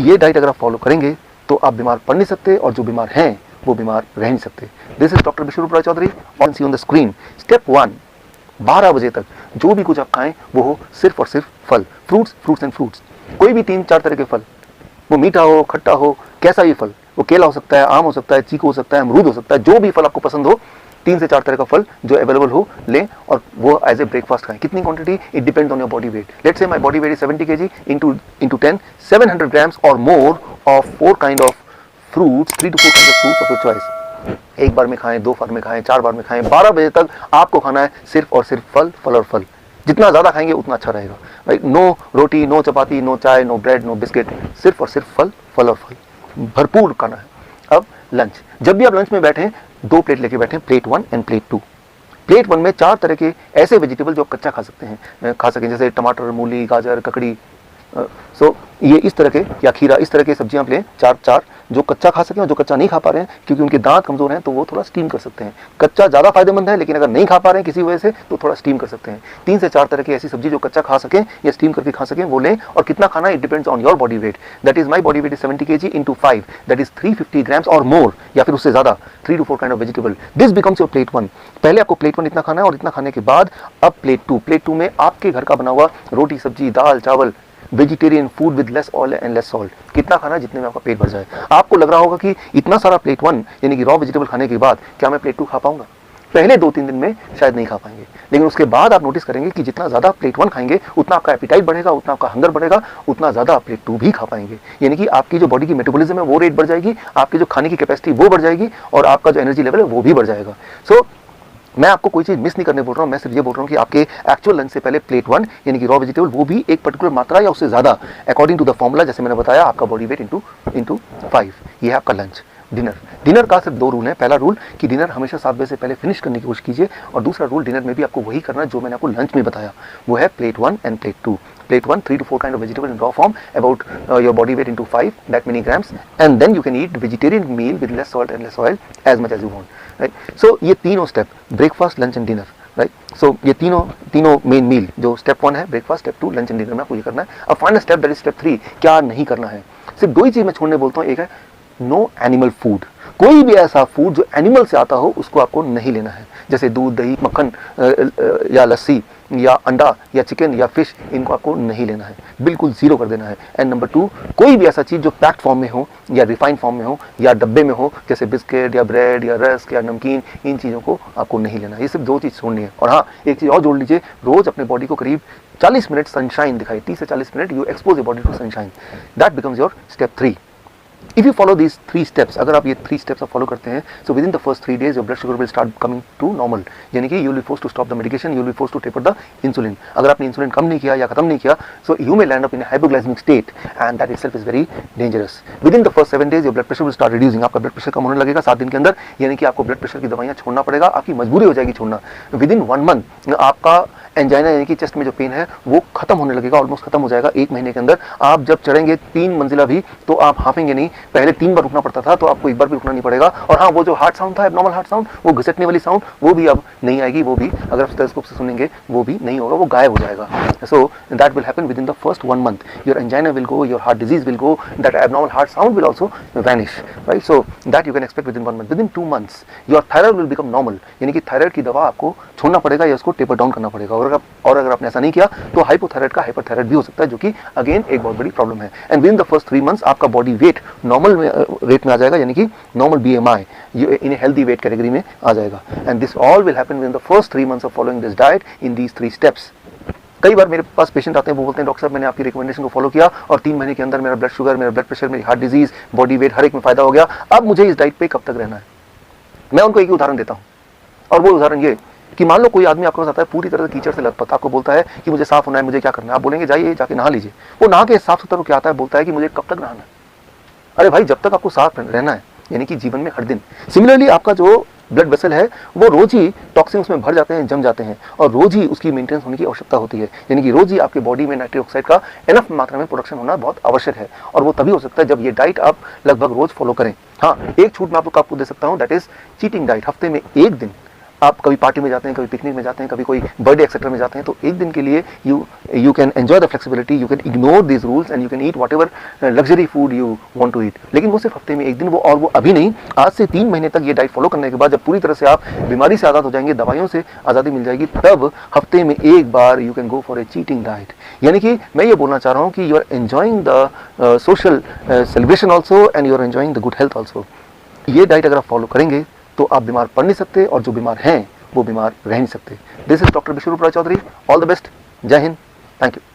ये डाइट अगर आप फॉलो करेंगे तो आप बीमार पड़ नहीं सकते, और जो बीमार हैं वो बीमार रह नहीं सकते। This is doctor Vishwaroop Roy Chowdhury on see on the screen. Step 1, 12 बजे तक जो भी कुछ आप खाएं वो हो सिर्फ और सिर्फ फल, फ्रूट्स एंड फ्रूट्स। कोई भी 3-4 तरह के फल, वो मीठा हो, खट्टा हो, कैसा भी फल, वो केला हो सकता है, आम हो सकता है, चीकू हो सकता है, अमरूद हो सकता है, जो भी फल आपको पसंद हो, 3 से 4 तरह का फल जो अवेलेबल हो लें, और वो एज ए ब्रेकफास्ट खाएं। कितनी quantity? It depends on your body weight. Let's say my body weight is 70 kg, into 10, 700 grams और more of 4 kind of fruits, 3 to 4 kind of fruits of your choice. एक बार में खाएं, 2 बार में खाएं, 4 बार में खाएं, 12 बजे तक आपको खाना है सिर्फ और सिर्फ फल, फल और फल। जितना ज़्यादा खाएंगे उतना अच्छा रहेगा, राइट? नो रोटी, नो चपाती, नो चाय, नो ब्रेड, नो बिस्किट, सिर्फ और सिर्फ फल, फल और फल भरपूर खाना है। अब लंच, जब भी आप लंच में बैठें 2 प्लेट लेके बैठें, प्लेट 1 एंड प्लेट 2। प्लेट 1 में 4 तरह के ऐसे वेजिटेबल जो आप कच्चा खा सकते हैं, खा सकें, जैसे टमाटर, मूली, गाजर, ककड़ी, सो ये इस तरह के, या खीरा, इस तरह के सब्जियां आप लें 4 जो कच्चा खा सकें, और जो कच्चा नहीं खा पा रहे हैं क्योंकि उनके दांत कमजोर हैं तो वो थोड़ा स्टीम कर सकते हैं। कच्चा ज़्यादा फायदेमंद है, लेकिन अगर नहीं खा पा रहे हैं किसी वजह से तो थोड़ा स्टीम कर सकते हैं। 3 से 4 तरह की ऐसी सब्जी जो कच्चा खा सकें या स्टीम करके खा सकें वो लें। और कितना खाना, it depends on your body weight. That is my body weight is 70 kg into 5, that is 350 grams और मोर, या फिर उससे ज़्यादा, 3 to 4 kind of vegetable। This becomes your plate 1। पहले आपको प्लेट 1 इतना खाना है, और इतना खाने के बाद अब प्लेट 2। प्लेट 2 में आपके घर का बना हुआ रोटी, सब्जी, दाल, चावल, vegetarian food with less oil and less salt. कितना खाना, जितने में आपका पेट भर जाए। आपको लग रहा होगा कि इतना सारा प्लेट 1 यानी कि रॉ वेजिटेबल खाने के बाद क्या मैं प्लेट 2 खा पाऊंगा? पहले 2-3 दिन में शायद नहीं खा पाएंगे, लेकिन उसके बाद आप नोटिस करेंगे कि जितना ज़्यादा प्लेट 1 खाएंगे उतना आपका एपिटाइट बढ़ेगा, उतना आपका हंगर बढ़ेगा, उतना ज़्यादा आप प्लेट 2 भी खा पाएंगे। यानी कि आपकी जो बॉडी की मेटाबॉलिज्म है वो रेट बढ़ जाएगी, आपकी जो खाने की कैपेसिटी वो बढ़ जाएगी, और आपका जो एनर्जी लेवल है वो भी बढ़ जाएगा। सो मैं आपको कोई चीज़ मिस नहीं करने बोल रहा हूँ, मैं सिर्फ ये बोल रहा हूँ कि आपके एक्चुअल लंच से पहले प्लेट 1 यानी कि रॉ वेजिटेबल, वो भी एक पर्टिकुलर मात्रा या उससे ज़्यादा, अकॉर्डिंग टू द फॉर्मूला, जैसे मैंने बताया, आपका बॉडी वेट इंटू 5। ये है आपका लंच। डिनर का सिर्फ 2 रूल है। पहला रूल कि डिनर हमेशा 7 बजे से पहले फिनिश करने की कोशिश कीजिए, और दूसरा रूल, डिनर में भी आपको वही करना जो मैंने आपको लंच में बताया, वो है plate 1 end plate 2। Plate 1, 3 to 4 kind of vegetable in raw form, about your body weight into 5, that many grams, and then you can eat vegetarian meal with less salt and less oil as much as you want, right? So ये तीनों step, breakfast, lunch and dinner, right? So ये तीनों main meal, जो step 1 है breakfast, step 2 lunch and dinner में आपको ये करना है। अब final step, that is step 3, क्या नहीं करना है। सिर्फ 2 ही चीज मैं छोड़ने बोलता हूँ। एक है नो एनिमल फूड। कोई भी ऐसा फूड जो एनिमल से आता हो उसको आपको नहीं लेना है, जैसे दूध, दही, मक्खन या लस्सी या अंडा या चिकन या फिश, इनको आपको नहीं लेना है, बिल्कुल जीरो कर देना है। एंड नंबर 2, कोई भी ऐसा चीज़ जो पैक्ड फॉर्म में हो या रिफाइंड फॉर्म में हो या डब्बे में हो, जैसे बिस्किट या ब्रेड या रस्क या नमकीन, इन चीज़ों को आपको नहीं लेना है। ये सिर्फ 2 चीज़ छोड़नी है। और हाँ, एक चीज़ और जोड़ लीजिए, रोज़ अपने बॉडी को करीब 40 मिनट सनशाइन दिखाई, 30 से 40 minute you expose your body to sunshine. That becomes your step 3। If you follow these 3 steps, अगर आप ये 3 steps आप फॉलो करते हैं, so within the first 3 days your blood sugar will start coming to normal, यानी कि you will be forced to stop the medication, you will be forced to taper the insulin। अगर आपने insulin कम नहीं किया या खत्म नहीं किया, so you may land up in a hypoglycemic state and that itself is very dangerous। Within the first 7 days your blood pressure will start reducing, आपका blood pressure कम होने लगेगा 7 दिन के अंदर, यानी कि आपको ब्लड प्रेशर की दवाइयाँ छोड़ना पड़ेगा, आपकी मजबूरी हो जाएगी छोड़ना। Within 1 month आपका एंजाइना यानी कि चेस्ट में जो पेन है वो खत्म होने लगेगा, ऑलमोस्ट खत्म हो जाएगा 1 महीने के अंदर। आप जब चढ़ेंगे 3 मंजिला भी तो आप हाफेंगे नहीं, पहले 3 बार रुकना पड़ता था, तो आपको 1 बार भी रुकना नहीं पड़ेगा। और हाँ, वो जो हार्ट साउंड था, एब्नॉर्मल हार्ट साउंड, वो घिसटने वाली साउंड, वो भी अब नहीं आएगी, वो भी अगर आप स्टेथोस्कोप से सुनेंगे वो भी नहीं होगा, वो गायब हो जाएगा। So that will happen with in the first 1 month। Your angina will go, your heart disease will go, that abnormal heart sound will also vanish, right? So that you can expect with in 1 month। With in 2 months your thyroid will become normal, यानी कि thyroid की दवा आपको छोड़ना पड़ेगा या उसको taper down करना पड़ेगा। और अगर आपने ऐसा नहीं किया तो हाइपोथायराइड का हाइपरथायराइड भी हो सकता है, जो कि अगेन एक बहुत बड़ी प्रॉब्लम है। And with in the first 3 months आपका बॉडी वेट नॉर्मल रेट में आ जाएगा, यानी कि normal BMI in a healthy weight category में आ जाएगा। And this all will happen with in the first 3 months of following this diet in these 3 steps। कई बार मेरे पास patient आते हैं, वो बोलते हैं डॉक्टर साहब मैंने आपकी रिकमेंडेशन को फॉलो किया और 3 महीने के अंदर मेरा ब्लड शुगर, मेरा ब्लड प्रेशर, मेरी हार्ट डिजीज, बॉडी वेट हर एक में फायदा हो गया, अब मुझे इस डाइट पे कब तक रहना है। मैं उनको एक ही उदाहरण देता हूँ, और वो उदाहरण ये कि मान लो कोई आदमी आपके पास आता है पूरी तरह से कीचड़ से लथपथ, आपको बोलता है कि मुझे साफ होना है, मुझे क्या करना है। आप बोलेंगे जाइए जाके नहा लीजिए। वो नहा के साफ सुथरा क्या आता है, बोलता है कि मुझे कब तक नहाना है। अरे भाई, जब तक आपको साफ रहना है, यानी कि जीवन में हर दिन। सिमिलरली आपका जो ब्लड वेसल है वो रोज ही टॉक्सिन उसमें भर जाते हैं, जम जाते हैं, और रोज ही उसकी मेंटेनेंस होने की आवश्यकता होती है। यानी कि रोज ही आपके बॉडी में नाइट्रिक ऑक्साइड का एनफ मात्रा में प्रोडक्शन होना बहुत आवश्यक है, और वो तभी हो सकता है जब ये डाइट आप लगभग रोज फॉलो करें। हाँ, एक छूट मैं आपको दे सकता हूँ, दैट इज चीटिंग डाइट। हफ्ते में 1 दिन आप कभी पार्टी में जाते हैं, कभी पिकनिक में जाते हैं, कभी कोई बर्थडे एक्सेट्रा में जाते हैं, तो एक दिन के लिए you can enjoy the flexibility, you can ignore this rules and you can eat whatever luxury food you want to eat. लेकिन वो सिर्फ हफ्ते में एक दिन, वो अभी नहीं, आज से 3 महीने तक ये डाइट फॉलो करने के बाद जब पूरी तरह से आप बीमारी से आज़ाद हो जाएंगे, दवाइयों से आज़ादी मिल जाएगी, तब हफ्ते में एक बार you can go for a cheating diet. यानी कि मैं ये बोलना चाह रहा हूँ कि you are enjoying the social celebration also and you are enjoying the good health also. ये डाइट अगर आप फॉलो करेंगे तो आप बीमार पड़ नहीं सकते, और जो बीमार हैं वो बीमार रह नहीं सकते। This is doctor Vishwaroop Roy Chowdhury. All the best. जय हिंद। Thank you.